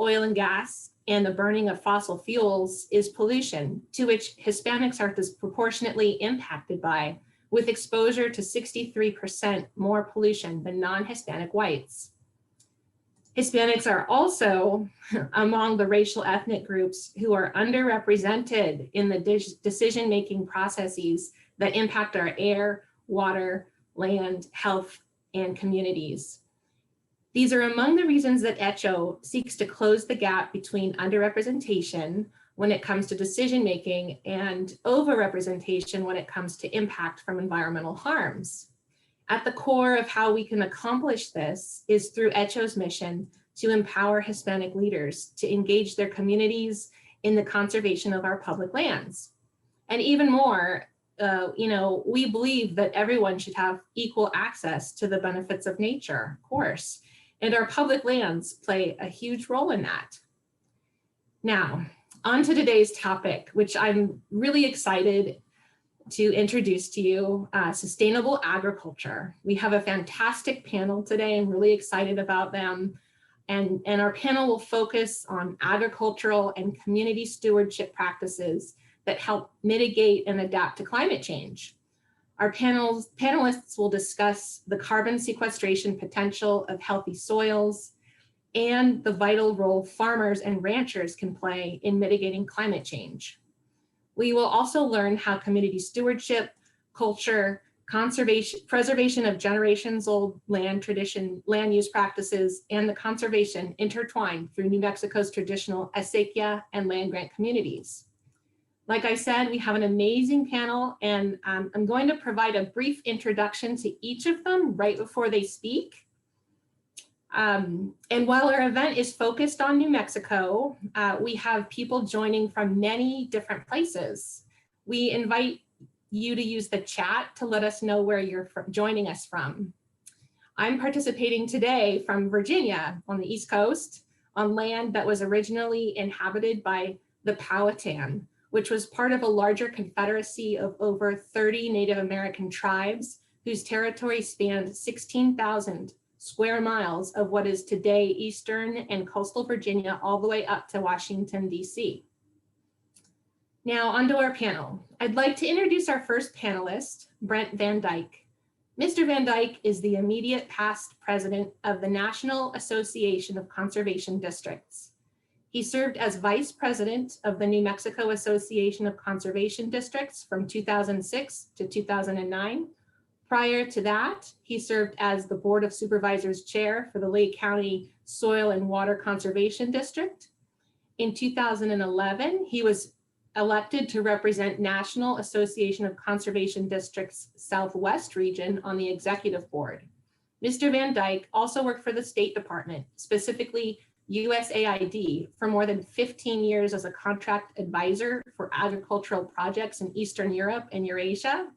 oil and gas and the burning of fossil fuels is pollution, to which Hispanics are disproportionately impacted by, with exposure to 63% more pollution than non-Hispanic whites. Hispanics are also among the racial ethnic groups who are underrepresented in the decision-making processes that impact our air, water, land, health, and communities. These are among the reasons that HECHO seeks to close the gap between underrepresentation when it comes to decision-making and overrepresentation when it comes to impact from environmental harms. At the core of how we can accomplish this is through HECHO's mission to empower Hispanic leaders to engage their communities in the conservation of our public lands. And even more, we believe that everyone should have equal access to the benefits of nature, of course, and our public lands play a huge role in that. Now, on to today's topic, which I'm really excited to introduce to you, sustainable agriculture. We have a fantastic panel today. I'm really excited about them. And our panel will focus on agricultural and community stewardship practices that help mitigate and adapt to climate change. Our panelists will discuss the carbon sequestration potential of healthy soils and the vital role farmers and ranchers can play in mitigating climate change. We will also learn how community stewardship, culture, conservation, preservation of generations-old land use practices, and the conservation intertwine through New Mexico's traditional acequia and land grant communities. Like I said, we have an amazing panel, and I'm going to provide a brief introduction to each of them right before they speak. And while our event is focused on New Mexico, we have people joining from many different places. We invite you to use the chat to let us know where you're joining us from. I'm participating today from Virginia on the East Coast on land that was originally inhabited by the Powhatan, which was part of a larger confederacy of over 30 Native American tribes whose territory spanned 16,000 square miles of what is today Eastern and coastal Virginia all the way up to Washington, D.C. Now onto our panel. I'd like to introduce our first panelist, Brent Van Dyke. Mr. Van Dyke is the immediate past president of the National Association of Conservation Districts. He served as vice president of the New Mexico Association of Conservation Districts from 2006 to 2009. Prior to that, he served as the Board of Supervisors chair for the Lake County Soil and Water Conservation District. In 2011, he was elected to represent National Association of Conservation Districts Southwest region on the executive board. Mr. Van Dyke also worked for the State Department, specifically USAID, for more than 15 years as a contract advisor for agricultural projects in Eastern Europe and Eurasia.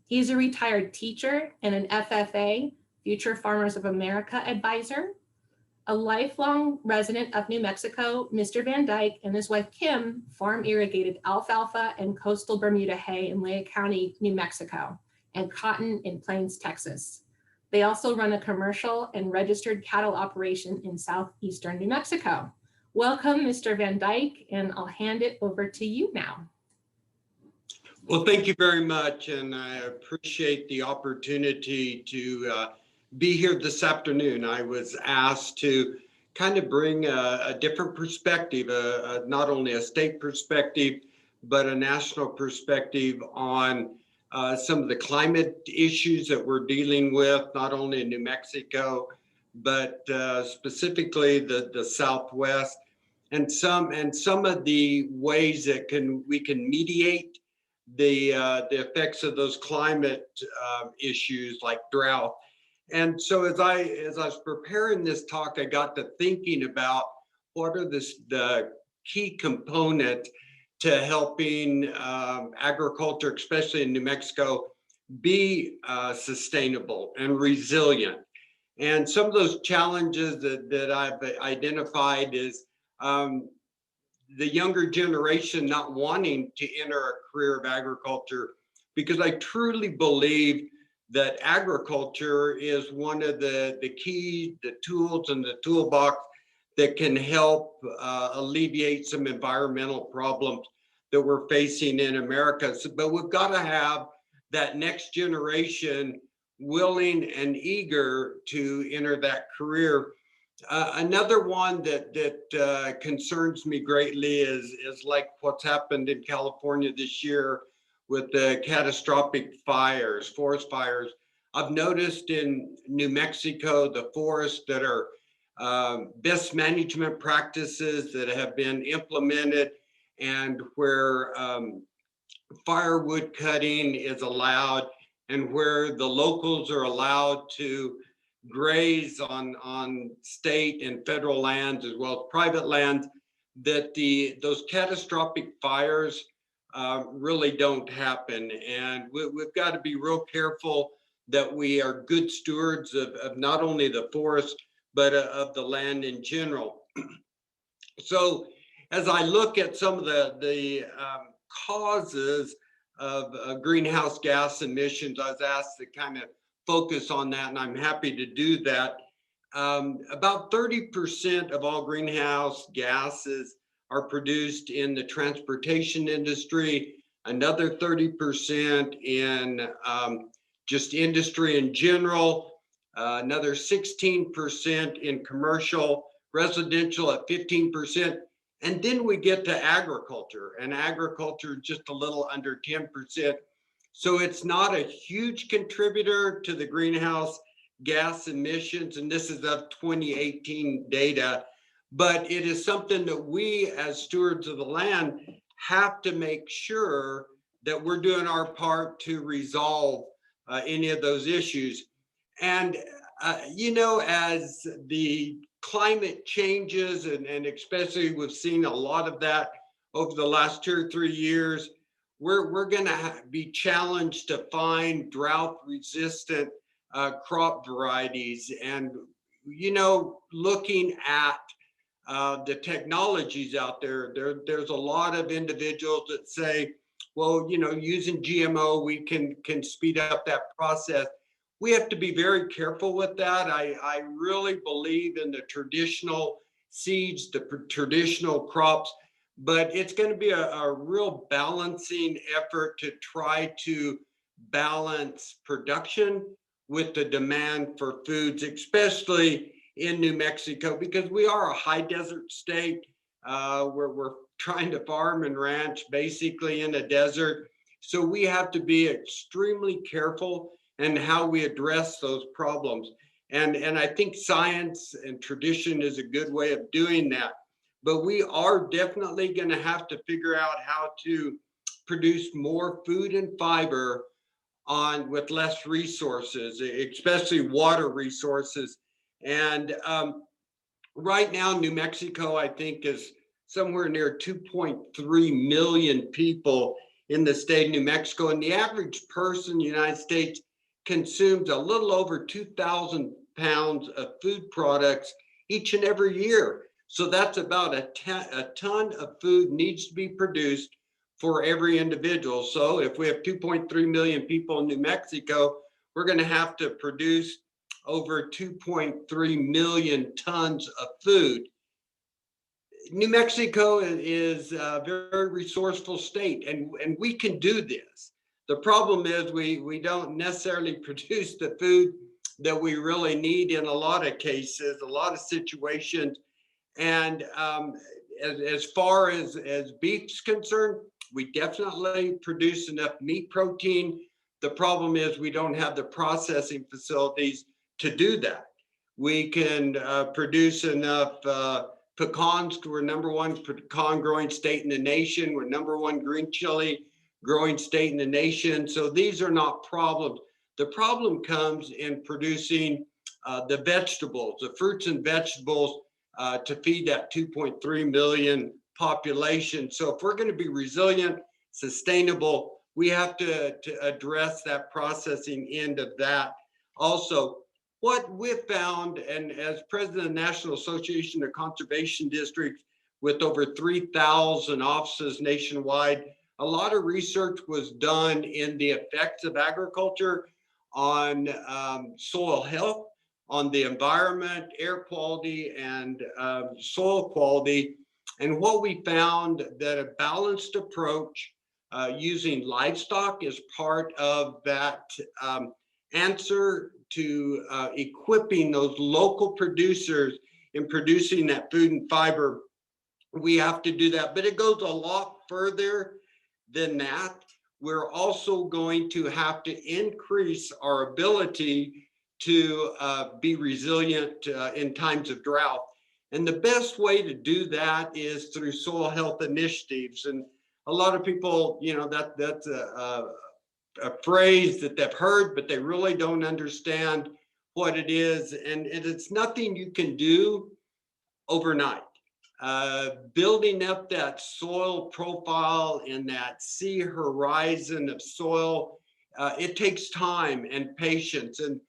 He's a retired teacher and an FFA, Future Farmers of America advisor. A lifelong resident of New Mexico, Mr. Van Dyke and his wife Kim farm irrigated alfalfa and coastal Bermuda hay in Lake County, New Mexico, and cotton in Plains, Texas. They also run a commercial and registered cattle operation in southeastern New Mexico. Welcome, Mr. Van Dyke, and I'll hand it over to you now. Well, thank you very much, and I appreciate the opportunity to be here this afternoon. I was asked to kind of bring a different perspective, not only a state perspective, but a national perspective on some of the climate issues that we're dealing with, not only in New Mexico, but specifically the Southwest, and some of the ways that we can mediate the effects of those climate issues like drought. And so as I was preparing this talk, I got to thinking about what are the key components to helping agriculture, especially in New Mexico, be sustainable and resilient. And some of those challenges that I've identified is the younger generation not wanting to enter a career of agriculture, because I truly believe that agriculture is one of the tools in the toolbox that can help alleviate some environmental problems that we're facing in America. So, but we've got to have that next generation willing and eager to enter that career. Another one that concerns me greatly is like what's happened in California this year with the catastrophic fires, forest fires. I've noticed in New Mexico, the forests that are best management practices that have been implemented, and where firewood cutting is allowed, and where the locals are allowed to graze on state and federal lands as well as private lands, that those catastrophic fires really don't happen. And we've got to be real careful that we are good stewards of not only the forest, but of the land in general. So as I look at some of the causes of greenhouse gas emissions, I was asked to kind of focus on that, and I'm happy to do that. About 30% of all greenhouse gases are produced in the transportation industry, another 30% in just industry in general, another 16% in commercial, residential at 15%. And then we get to agriculture, and agriculture just a little under 10%. So it's not a huge contributor to the greenhouse gas emissions, and this is of 2018 data, but it is something that we as stewards of the land have to make sure that we're doing our part to resolve any of those issues. And, you know, as the climate changes, and especially we've seen a lot of that over the last 2 or 3 years, we're going to be challenged to find drought resistant crop varieties. And, you know, looking at the technologies out there, there's a lot of individuals that say, well, you know, using GMO, we can speed up that process. We have to be very careful with that. I really believe in the traditional seeds, the traditional crops, but it's going to be a real balancing effort to try to balance production with the demand for foods, especially in New Mexico, because we are a high desert state. We're trying to farm and ranch basically in a desert. So we have to be extremely careful in how we address those problems. And I think science and tradition is a good way of doing that. But we are definitely going to have to figure out how to produce more food and fiber with less resources, especially water resources. And right now, New Mexico, I think, is somewhere near 2.3 million people in the state of New Mexico. And the average person in the United States consumes a little over 2,000 pounds of food products each and every year. So that's about a ton of food needs to be produced for every individual. So if we have 2.3 million people in New Mexico, we're going to have to produce over 2.3 million tons of food. New Mexico is a very resourceful state, and we can do this. The problem is we don't necessarily produce the food that we really need in a lot of cases, a lot of situations. And as far as beef's concerned, we definitely produce enough meat protein. The problem is we don't have the processing facilities to do that. We can produce enough pecans. We're #1 pecan growing state in the nation. We're #1 green chili growing state in the nation. So these are not problems. The problem comes in producing the vegetables, the fruits and vegetables to feed that 2.3 million population. So if we're going to be resilient, sustainable, we have to address that processing end of that. Also, what we've found, and as president of the National Association of Conservation Districts with over 3,000 offices nationwide, a lot of research was done in the effects of agriculture on soil health, on the environment, air quality, and soil quality. And what we found that a balanced approach using livestock is part of that answer to equipping those local producers in producing that food and fiber. We have to do that, but it goes a lot further than that. We're also going to have to increase our ability to be resilient in times of drought. And the best way to do that is through soil health initiatives. And a lot of people, you know, that's a phrase that they've heard, but they really don't understand what it is. And it's nothing you can do overnight. Building up that soil profile and that sea horizon of soil, it takes time and patience. And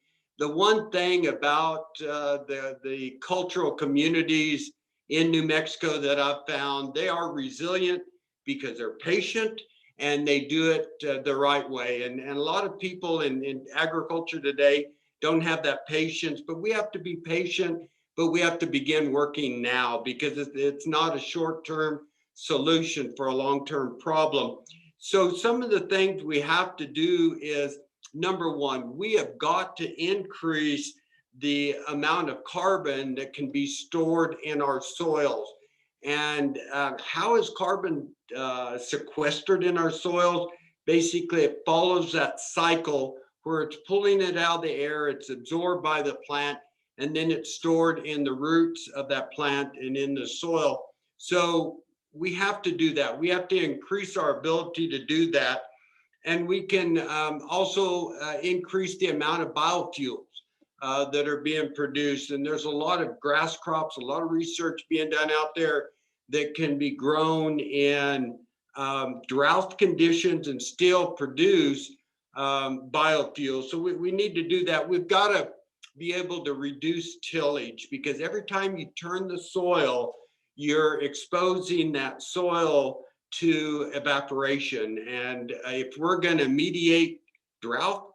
the one thing about the cultural communities in New Mexico that I've found, they are resilient because they're patient and they do it the right way. And a lot of people in agriculture today don't have that patience, but we have to be patient, but we have to begin working now because it's not a short-term solution for a long-term problem. So some of the things we have to do is, number one, we have got to increase the amount of carbon that can be stored in our soils. And how is carbon sequestered in our soils? Basically, it follows that cycle where it's pulling it out of the air, it's absorbed by the plant, and then it's stored in the roots of that plant and in the soil. So we have to do that. We have to increase our ability to do that. And we can also increase the amount of biofuels that are being produced. And there's a lot of grass crops, a lot of research being done out there that can be grown in drought conditions and still produce biofuels. So we need to do that. We've got to be able to reduce tillage because every time you turn the soil, you're exposing that soil to evaporation. And if we're going to mediate drought,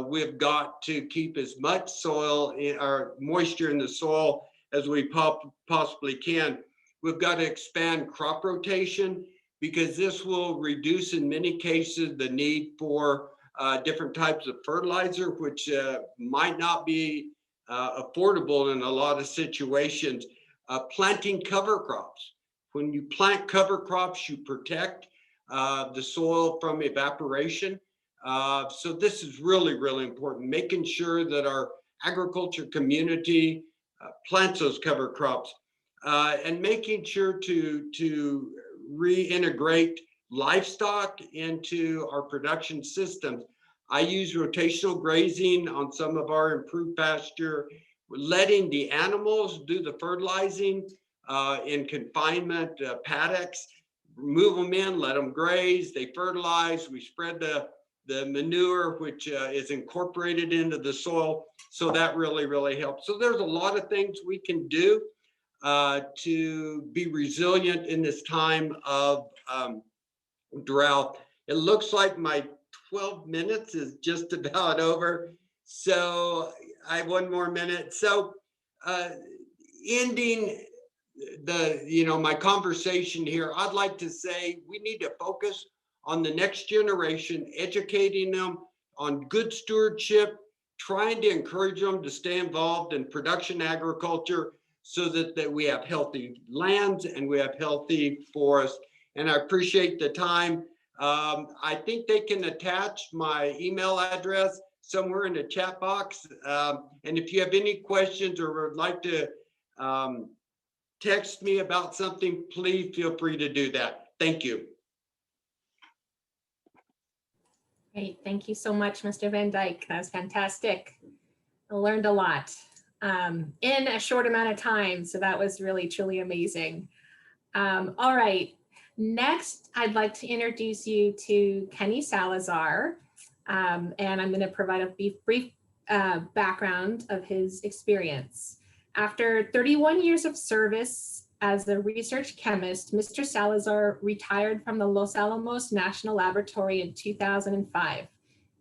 we've got to keep as much soil or moisture in the soil as we possibly can. We've got to expand crop rotation because this will reduce in many cases the need for different types of fertilizer, which might not be affordable in a lot of situations. Planting cover crops. When you plant cover crops, you protect the soil from evaporation. So this is really, really important, making sure that our agriculture community plants those cover crops and making sure to reintegrate livestock into our production systems. I use rotational grazing on some of our improved pasture, letting the animals do the fertilizing in confinement paddocks, move them in, let them graze, they fertilize, we spread the manure, which is incorporated into the soil. So that really, really helps. So there's a lot of things we can do to be resilient in this time of drought. It looks like my 12 minutes is just about over. So I have one more minute. So ending my conversation here, I'd like to say we need to focus on the next generation, educating them on good stewardship, trying to encourage them to stay involved in production agriculture so that we have healthy lands and we have healthy forests. And I appreciate the time. I think they can attach my email address somewhere in the chat box. And if you have any questions or would like to text me about something, please feel free to do that. Thank you. Great, thank you so much, Mr. Van Dyke. That was fantastic. I learned a lot in a short amount of time. So that was really, truly amazing. All right, next, I'd like to introduce you to Kenny Salazar. And I'm going to provide a brief background of his experience. After 31 years of service as a research chemist, Mr. Salazar retired from the Los Alamos National Laboratory in 2005.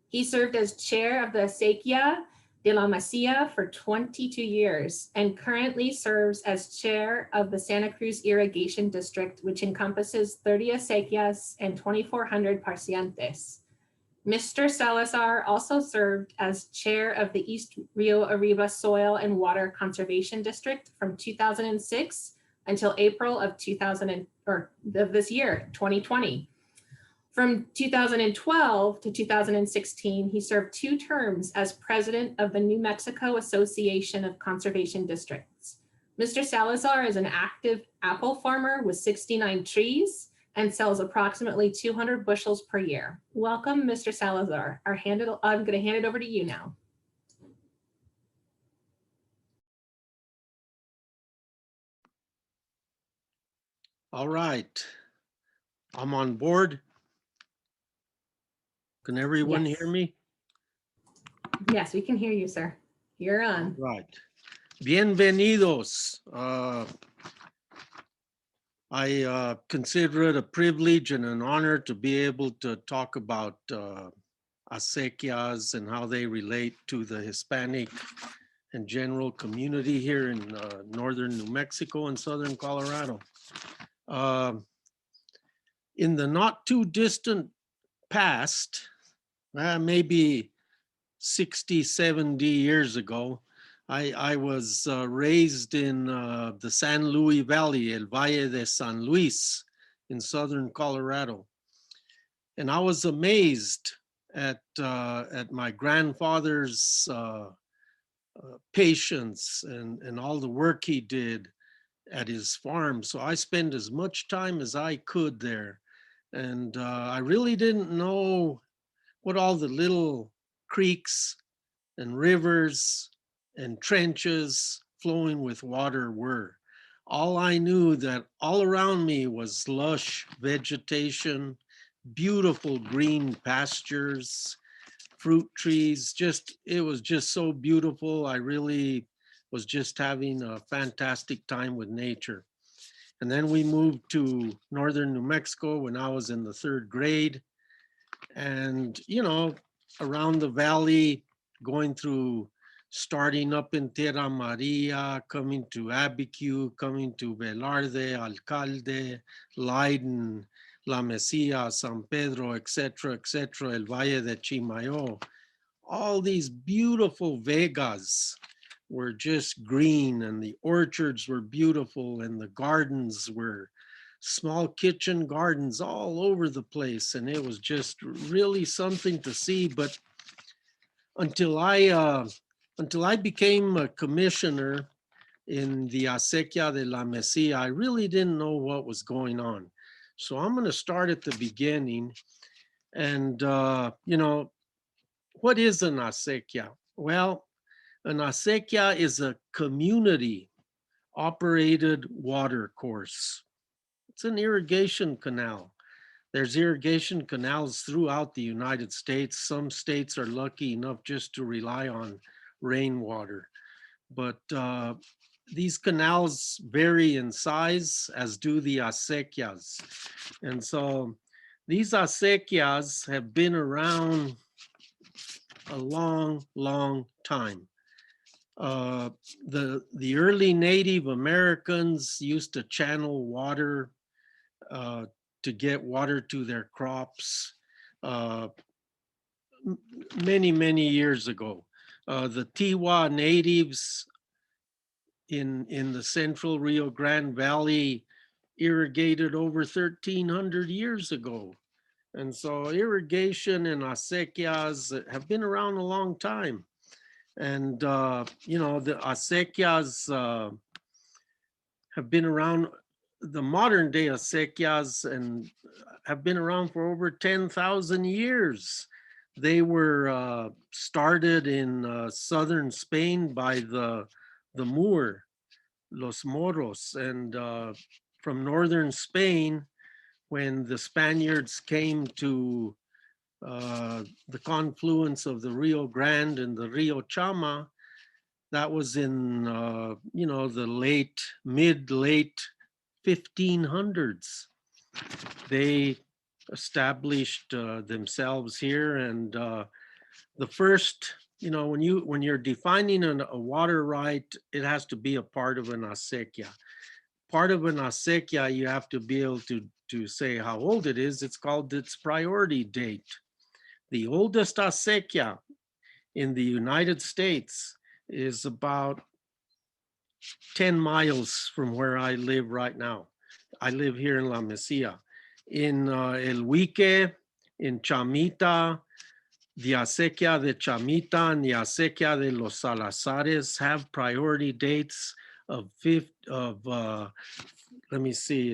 He served as chair of the Asekiah de la Mesilla for 22 years and currently serves as chair of the Santa Cruz Irrigation District, which encompasses 30 Asekias and 2,400 pacientes. Mr. Salazar also served as chair of the East Rio Arriba Soil and Water Conservation District from 2006 until April of this year, 2020. From 2012 to 2016, he served 2 terms as president of the New Mexico Association of Conservation Districts. Mr. Salazar is an active apple farmer with 69 trees and sells approximately 200 bushels per year. Welcome, Mr. Salazar. I'm going to hand it over to you now. All right, I'm on board. Can everyone Yes. hear me? Yes, we can hear you, sir. You're on. Right. Bienvenidos. I consider it a privilege and an honor to be able to talk about Asekias and how they relate to the Hispanic and general community here in northern New Mexico and southern Colorado. In the not too distant past, maybe 60, 70 years ago, I was raised in the San Luis Valley, El Valle de San Luis in southern Colorado. And I was amazed at my grandfather's patience and all the work he did at his farm. So I spent as much time as I could there. And I really didn't know what all the little creeks and rivers and trenches flowing with water were. All I knew that all around me was lush vegetation, beautiful green pastures, fruit trees. It was just so beautiful. I really was just having a fantastic time with nature. And then we moved to northern New Mexico when I was in the 3rd grade. And, you know, around the valley, starting up in Tierra Maria, coming to Abiquiu, coming to Velarde, Alcalde, Leiden, La Mesilla, San Pedro, etc., El Valle de Chimayo. All these beautiful vegas were just green, and the orchards were beautiful, and the gardens were small kitchen gardens all over the place. And it was just really something to see. But until I became a commissioner in the Acequia de la Mesilla, I really didn't know what was going on. So I'm going to start at the beginning. And, you know, what is an acequia? Well, an acequia is a community operated water course. It's an irrigation canal. There's irrigation canals throughout the United States. Some states are lucky enough just to rely on rainwater. But these canals vary in size, as do the acequias. And so these acequias have been around a long, long time. The early Native Americans used to channel water to get water to their crops many, many years ago. The Tiwa natives in the central Rio Grande Valley irrigated over 1,300 years ago. And so irrigation and acequias have been around a long time. And, you know, the acequias have been around, the modern day acequias, and have been around for over 10,000 years. They were started in southern Spain by the Moor, Los Moros, and from northern Spain, when the Spaniards came to the confluence of the Rio Grande and the Rio Chama, that was in, you know, the late 1500s. They established themselves here, and the first you know, when you're defining a water right, it has to be a part of an acequia. Part of an acequia, you have to be able to say how old it is. It's called its priority date. The oldest acequia in the United States is about 10 miles from where I live right now. I live here in La Mesilla. In El Huique, in Chamita, the Acequia de Chamita and the Acequia de los Salazares have priority dates of let me see,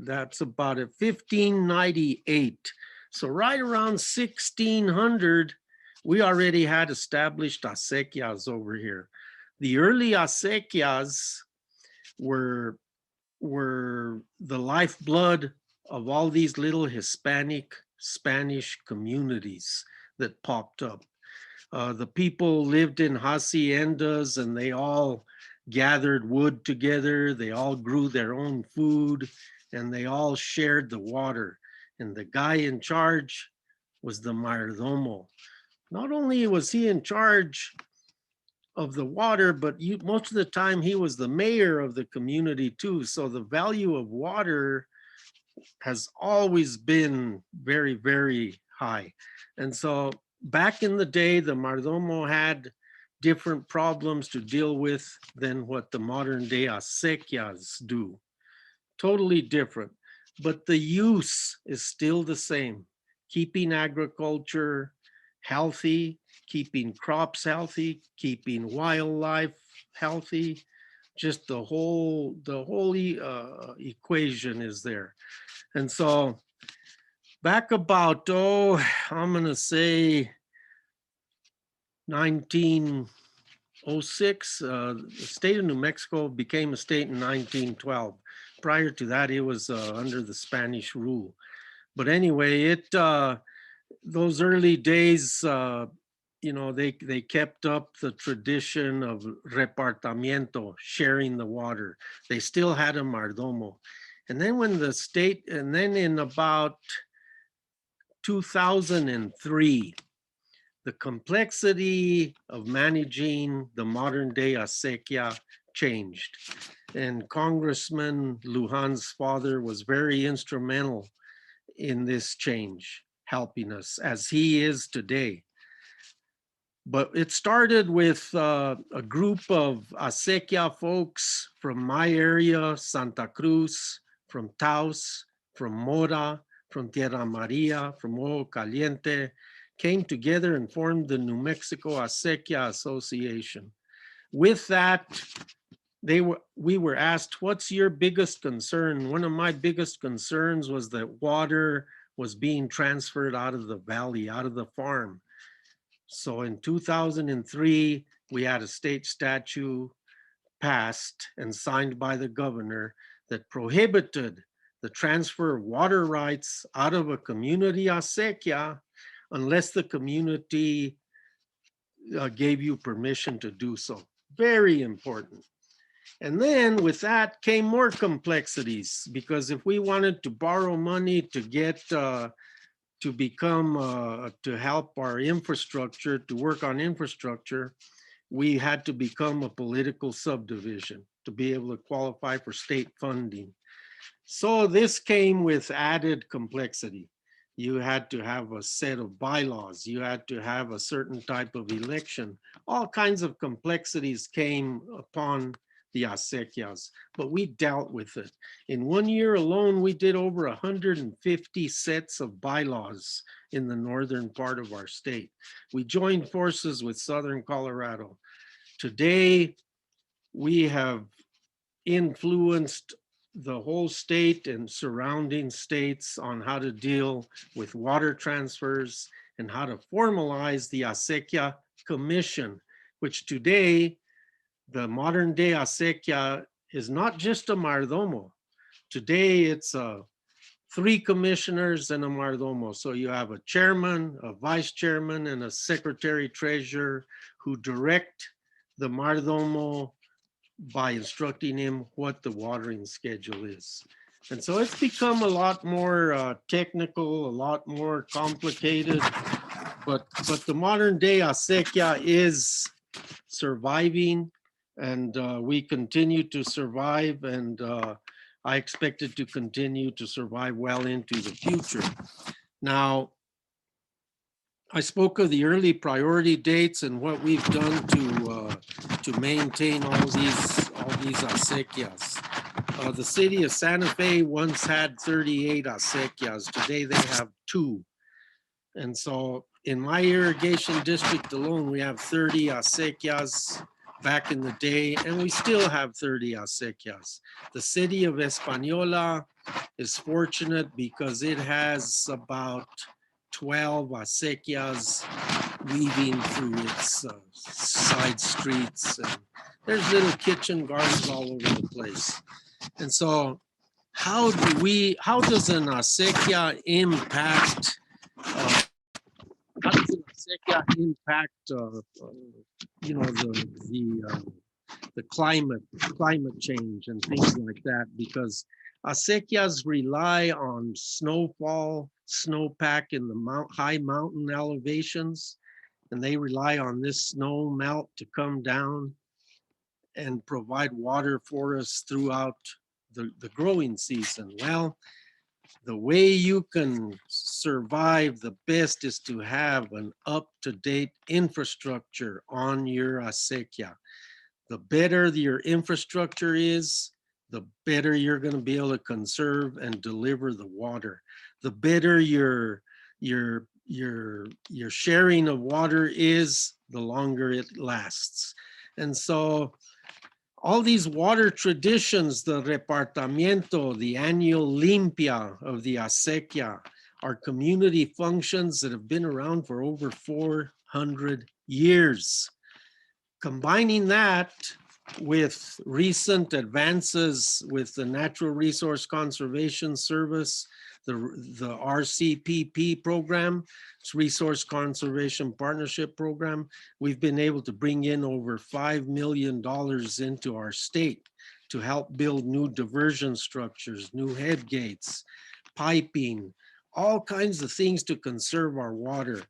that's about it, 1598. So right around 1600, we already had established acequias over here. The early acequias were the lifeblood of all these little Hispanic, Spanish communities that popped up. The people lived in haciendas and they all gathered wood together. They all grew their own food and they all shared the water. And the guy in charge was the Myerdomo. Not only was he in charge of the water, but most of the time he was the mayor of the community too. So the value of water has always been very, very high. And so back in the day, the Myerdomo had different problems to deal with than what the modern day acequias do. Totally different, but the use is still the same. Keeping agriculture healthy, keeping crops healthy, keeping wildlife healthy, just the whole equation is there. And so back about, I'm gonna say 1906, the state of New Mexico became a state in 1912. Prior to that, it was under the Spanish rule. But anyway, those early days, you know, they kept up the tradition of repartimiento, sharing the water. They still had a Myerdomo. And then when the state, and then in about 2003, the complexity of managing the modern day acequia changed. And Congressman Luján's father was very instrumental in this change, helping us as he is today. But it started with a group of acequia folks from my area, Santa Cruz, from Taos, from Mora, from Tierra Maria, from Ojo Caliente, came together and formed the New Mexico Acequia Association. With that, we were asked, what's your biggest concern? One of my biggest concerns was that water was being transferred out of the valley, out of the farm. So in 2003, we had a state statute passed and signed by the governor that prohibited the transfer of water rights out of a community acequia unless the community gave you permission to do so. Very important. And then with that came more complexities, because if we wanted to borrow money to get to help our infrastructure, to work on infrastructure, we had to become a political subdivision to be able to qualify for state funding. So this came with added complexity. You had to have a set of bylaws. You had to have a certain type of election. All kinds of complexities came upon the acequias, but we dealt with it. In 1 year alone, we did over 150 sets of bylaws in the northern part of our state. We joined forces with Southern Colorado. Today, we have influenced the whole state and surrounding states on how to deal with water transfers and how to formalize the Asekiah Commission, which today, the modern day Asekiah is not just a Myerdomo. Today it's 3 commissioners and a Myerdomo. So you have a chairman, a vice chairman, and a secretary treasurer who direct the Myerdomo by instructing him what the watering schedule is. And so it's become a lot more technical, a lot more complicated. but the modern day acequia is surviving, and we continue to survive, and I expect it to continue to survive well into the future. Now, I spoke of the early priority dates and what we've done to maintain all these acequias. The city of Santa Fe once had 38 acequias. Today they have 2. And so in my irrigation district alone, we have 30 acequias back in the day, and we still have 30 acequias. The city of Española is fortunate because it has about 12 acequias weaving through its side streets. And there's little kitchen gardens all over the place. And so how does an acequia impact you know, the climate change and things like that? Because acequias rely on snowfall, snowpack in the high mountain elevations, and they rely on this snow melt to come down and provide water for us throughout the growing season. Well, the way you can survive the best is to have an up-to-date infrastructure on your acequia. The better your infrastructure is, the better you're going to be able to conserve and deliver the water. The better your sharing of water is, the longer it lasts. And so all these water traditions, the repartimiento, the annual limpia of the acequia, are community functions that have been around for over 400 years. Combining that with recent advances with the Natural Resource Conservation Service, the Rcpp program, it's Resource Conservation Partnership Program, we've been able to bring in over $5 million into our state to help build new diversion structures, new head gates, piping, all kinds of things to conserve our water.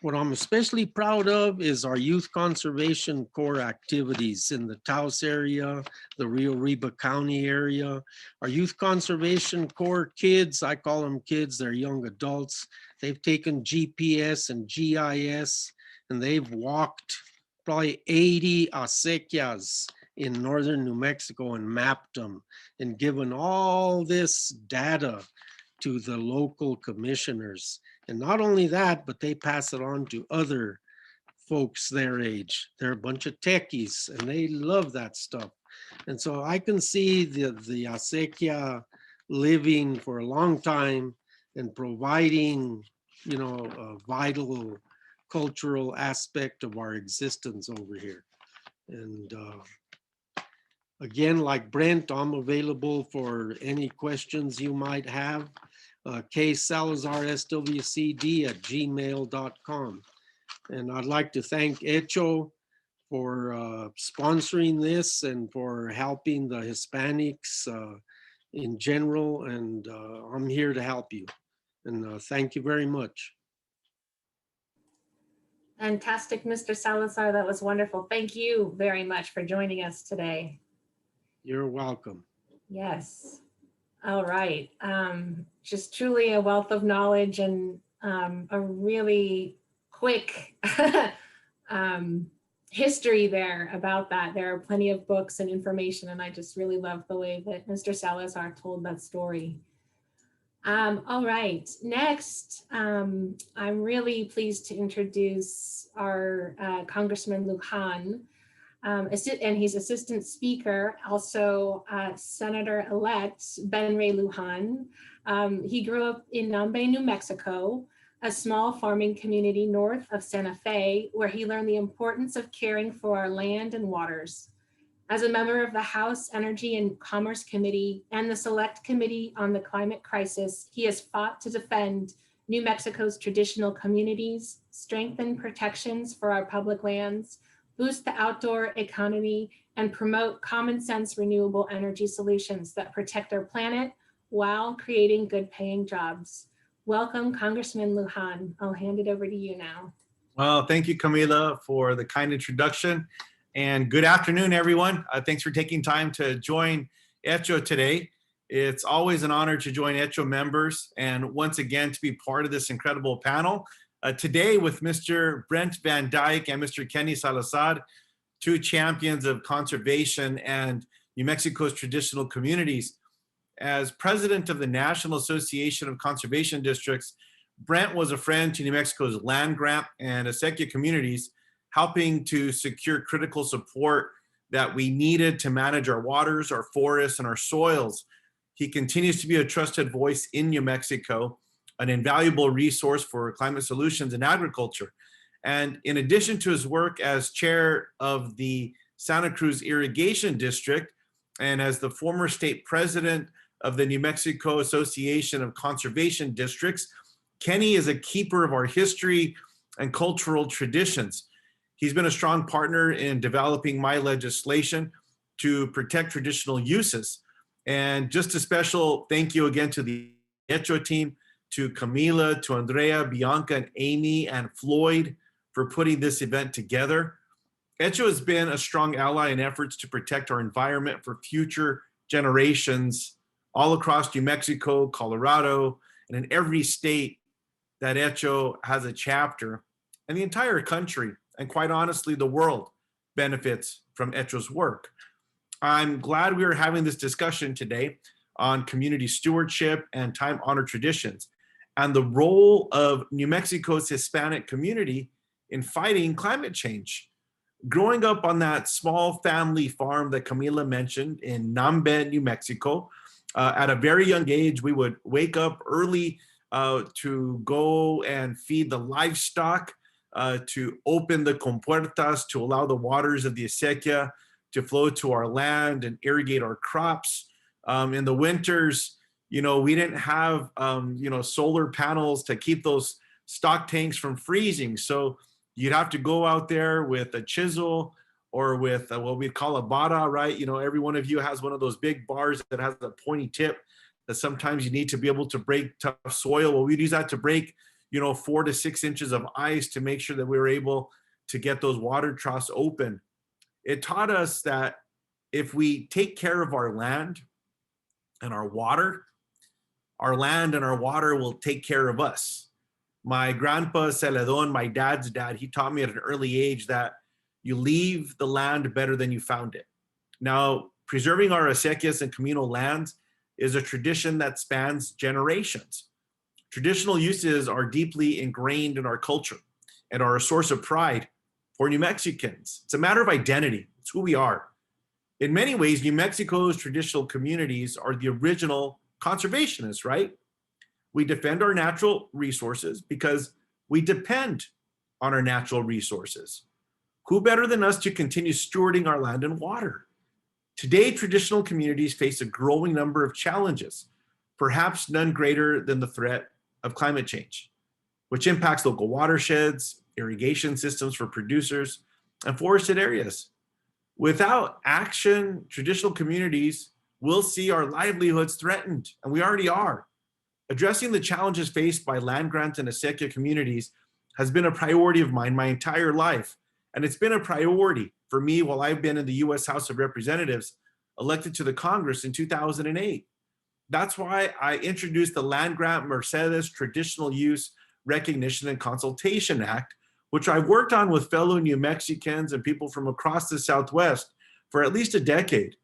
What I'm especially proud of is our Youth Conservation Corps activities in the Taos area, the Rio Arriba County area. Our Youth Conservation Corps kids, I call them kids, they're young adults. They've taken GPS and GIS, and they've walked probably 80 acequias in northern New Mexico and mapped them and given all this data to the local commissioners. And not only that, but they pass it on to other folks their age. They're a bunch of techies and they love that stuff. And so I can see the acequia living for a long time and providing, you know, a vital cultural aspect of our existence over here. And again, like Brent, I'm available for any questions you might have. ksalazar.swcd@gmail.com. And I'd like to thank HECHO for sponsoring this and for helping the Hispanics in general. And I'm here to help you. And thank you very much. Fantastic, Mr. Salazar. That was wonderful. Thank you very much for joining us today. You're welcome. Yes. All right. Just truly a wealth of knowledge and a really quick history there about that. There are plenty of books and information, and I just really love the way that Mr. Salazar told that story. All right. Next, I'm really pleased to introduce our Congressman Luján. And he's Assistant Speaker, also Senator-elect Ben Ray Luján. He grew up in Nambe, New Mexico, a small farming community north of Santa Fe, where he learned the importance of caring for our land and waters. As a member of the House Energy and Commerce Committee and the Select Committee on the Climate Crisis, he has fought to defend New Mexico's traditional communities, strengthen protections for our public lands, boost the outdoor economy, and promote common sense renewable energy solutions that protect our planet while creating good paying jobs. Welcome, Congressman Luján. I'll hand it over to you now. Well, thank you, Camila, for the kind introduction. And good afternoon, everyone. Thanks for taking time to join HECHO today. It's always an honor to join HECHO members and once again to be part of this incredible panel. Today with Mr. Brent Van Dyke and Mr. Kenny Salazar, two champions of conservation and New Mexico's traditional communities. As president of the National Association of Conservation Districts, Brent was a friend to New Mexico's land grant and Acequia communities, helping to secure critical support that we needed to manage our waters, our forests, and our soils. He continues to be a trusted voice in New Mexico, an invaluable resource for climate solutions in agriculture. And in addition to his work as chair of the Santa Cruz Irrigation District and as the former state president of the New Mexico Association of Conservation Districts, Kenny is a keeper of our history and cultural traditions. He's been a strong partner in developing my legislation to protect traditional uses. And just a special thank you again to the HECHO team, to Camila, to Andrea, Bianca, and Amy, and Floyd for putting this event together. HECHO has been a strong ally in efforts to protect our environment for future generations all across New Mexico, Colorado, and in every state that HECHO has a chapter. And the entire country, and quite honestly, the world benefits from HECHO's work. I'm glad we are having this discussion today on community stewardship and time-honored traditions and the role of New Mexico's Hispanic community in fighting climate change. Growing up on that small family farm that Camila mentioned in Nambe, New Mexico, at a very young age, we would wake up early to go and feed the livestock, to open the compuertas to allow the waters of the acequia to flow to our land and irrigate our crops. In the winters, we didn't have, solar panels to keep those stock tanks from freezing. So you'd have to go out there with a chisel or with what we call a bada, right? Every one of you has one of those big bars that has a pointy tip that sometimes you need to be able to break tough soil. Well, we'd use that to break, 4 to 6 inches of ice to make sure that we were able to get those water troughs open. It taught us that if we take care of our land and our water, our land and our water will take care of us. My grandpa Celedon, my dad's dad, he taught me at an early age that you leave the land better than you found it. Now, preserving our acequias and communal lands is a tradition that spans generations. Traditional uses are deeply ingrained in our culture and are a source of pride for New Mexicans. It's a matter of identity. It's who we are. In many ways, New Mexico's traditional communities are the original conservationists, right? We defend our natural resources because we depend on our natural resources. Who better than us to continue stewarding our land and water? Today, traditional communities face a growing number of challenges, perhaps none greater than the threat of climate change, which impacts local watersheds, irrigation systems for producers, and forested areas. Without action, traditional communities will see our livelihoods threatened, and we already are. Addressing the challenges faced by land grant and acequia communities has been a priority of mine my entire life, and it's been a priority for me while I've been in the U.S. House of Representatives, elected to the Congress in 2008. That's why I introduced the Land Grant Mercedes Traditional Use Recognition and Consultation Act, which I've worked on with fellow New Mexicans and people from across the Southwest for at least a decade,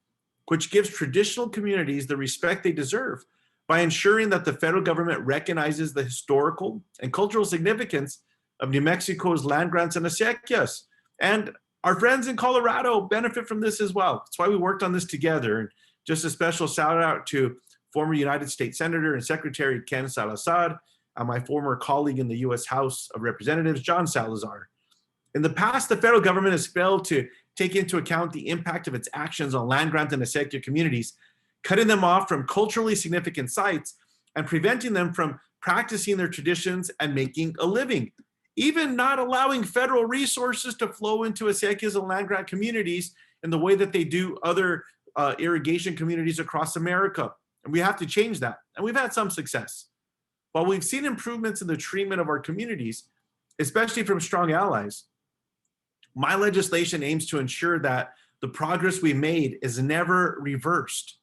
which gives traditional communities the respect they deserve by ensuring that the federal government recognizes the historical and cultural significance of New Mexico's land grants and acequias. And our friends in Colorado benefit from this as well. That's why we worked on this together. And just a special shout out to former United States Senator and Secretary Ken Salazar, and my former colleague in the U.S. House of Representatives, John Salazar. In the past, the federal government has failed to take into account the impact of its actions on land grant and acequia communities, cutting them off from culturally significant sites and preventing them from practicing their traditions and making a living, even not allowing federal resources to flow into acequias and land grant communities in the way that they do other irrigation communities across America. And we have to change that. And we've had some success. While we've seen improvements in the treatment of our communities, especially from strong allies, my legislation aims to ensure that the progress we made is never reversed.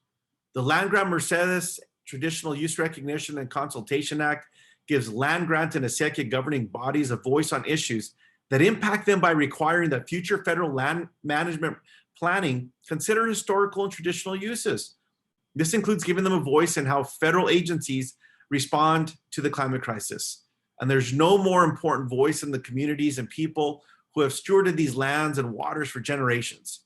The Land Grant Mercedes Traditional Use Recognition and Consultation Act gives land grant and acequia governing bodies a voice on issues that impact them by requiring that future federal land management planning consider historical and traditional uses. This includes giving them a voice in how federal agencies respond to the climate crisis. And there's no more important voice in the communities and people who have stewarded these lands and waters for generations.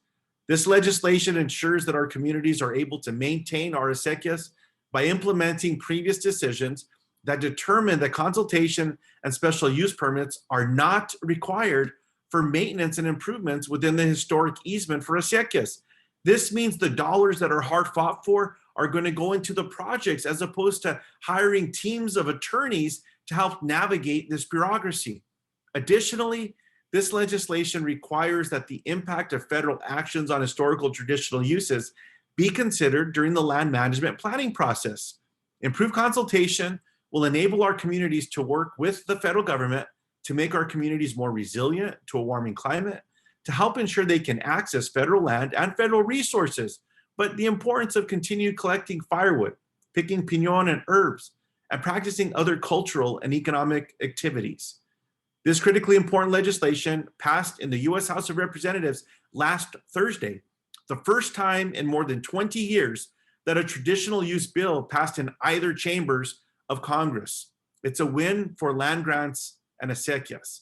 This legislation ensures that our communities are able to maintain our acequias by implementing previous decisions that determine that consultation and special use permits are not required for maintenance and improvements within the historic easement for acequias. This means the dollars that are hard fought for are going to go into the projects as opposed to hiring teams of attorneys to help navigate this bureaucracy. Additionally, this legislation requires that the impact of federal actions on historical traditional uses be considered during the land management planning process. Improved consultation will enable our communities to work with the federal government to make our communities more resilient to a warming climate, to help ensure they can access federal land and federal resources, but the importance of continued collecting firewood, picking pinon and herbs, and practicing other cultural and economic activities. This critically important legislation passed in the U.S. House of Representatives last Thursday, the first time in more than 20 years that a traditional use bill passed in either chambers of Congress. It's a win for land grants and acequias.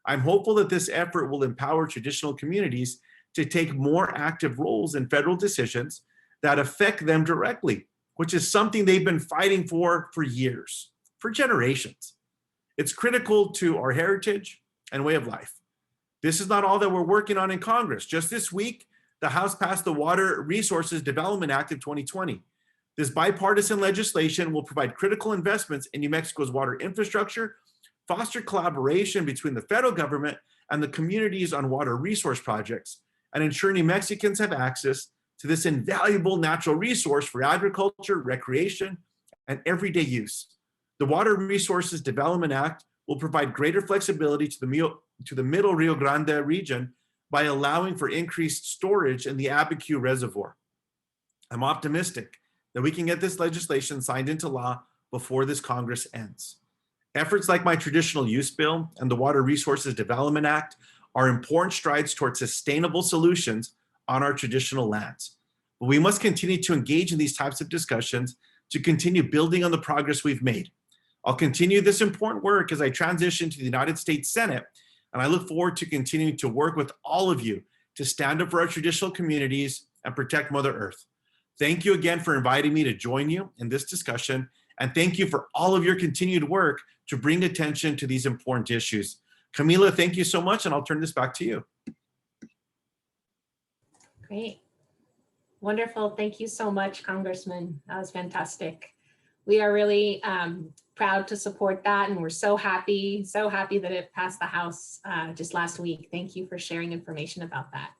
I'm hopeful that this effort will empower traditional communities to take more active roles in federal decisions that affect them directly, which is something they've been fighting for years, for generations. It's critical to our heritage and way of life. This is not all that we're working on in Congress. Just this week, the House passed the Water Resources Development Act of 2020. This bipartisan legislation will provide critical investments in New Mexico's water infrastructure, foster collaboration between the federal government and the communities on water resource projects, and ensure New Mexicans have access to this invaluable natural resource for agriculture, recreation, and everyday use. The Water Resources Development Act will provide greater flexibility to the Middle Rio Grande region by allowing for increased storage in the Asekiah Reservoir. I'm optimistic that we can get this legislation signed into law before this Congress ends. Efforts like my traditional use bill and the Water Resources Development Act are important strides towards sustainable solutions on our traditional lands. But we must continue to engage in these types of discussions to continue building on the progress we've made. I'll continue this important work as I transition to the United States Senate, and I look forward to continuing to work with all of you to stand up for our traditional communities and protect Mother Earth. Thank you again for inviting me to join you in this discussion, and thank you for all of your continued work to bring attention to these important issues. Camila, thank you so much, and I'll turn this back to you. Great. Wonderful. Thank you so much, Congressman. That was fantastic. We are really proud to support that, and we're so happy that it passed the House just last week. Thank you for sharing information about that.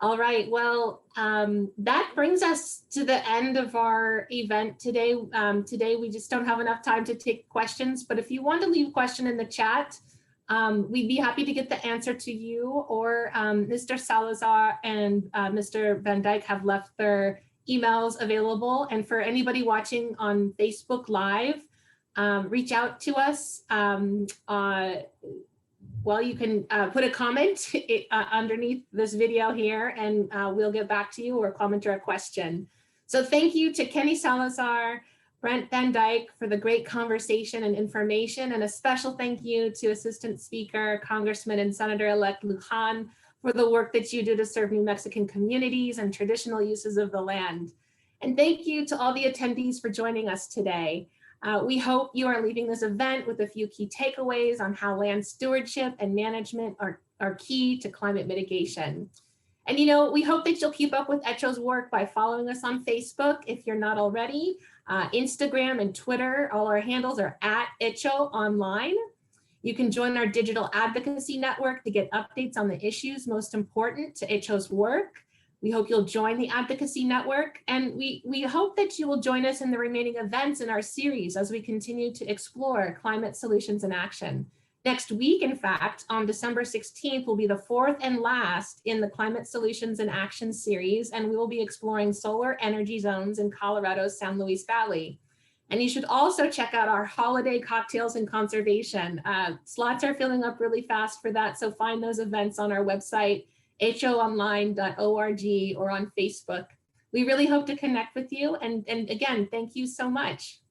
All right, well, that brings us to the end of our event today. Today, we just don't have enough time to take questions, but if you want to leave a question in the chat, we'd be happy to get the answer to you, or Mr. Salazar and Mr. Van Dyke have left their emails available. And for anybody watching on Facebook Live, reach out to us. Well, you can put a comment underneath this video here, and we'll get back to you or comment or a question. So thank you to Kenny Salazar, Brent Van Dyke for the great conversation and information, and a special thank you to Assistant Speaker, Congressman and Senator-elect Luján for the work that you do to serve New Mexican communities and traditional uses of the land. And thank you to all the attendees for joining us today. We hope you are leaving this event with a few key takeaways on how land stewardship and management are key to climate mitigation. And we hope that you'll keep up with HECHO's work by following us on Facebook if you're not already, Instagram and Twitter. All our handles are @HECHO online. You can join our digital advocacy network to get updates on the issues most important to HECHO's work. We hope you'll join the advocacy network, and we hope that you will join us in the remaining events in our series as we continue to explore climate solutions in action. Next week, in fact, on December 16th, will be the fourth and last in the Climate Solutions in Action series, and we will be exploring solar energy zones in Colorado's San Luis Valley. And you should also check out our holiday cocktails and conservation. Slots are filling up really fast for that, so find those events on our website, hoonline.org, or on Facebook. We really hope to connect with you, and again, thank you so much.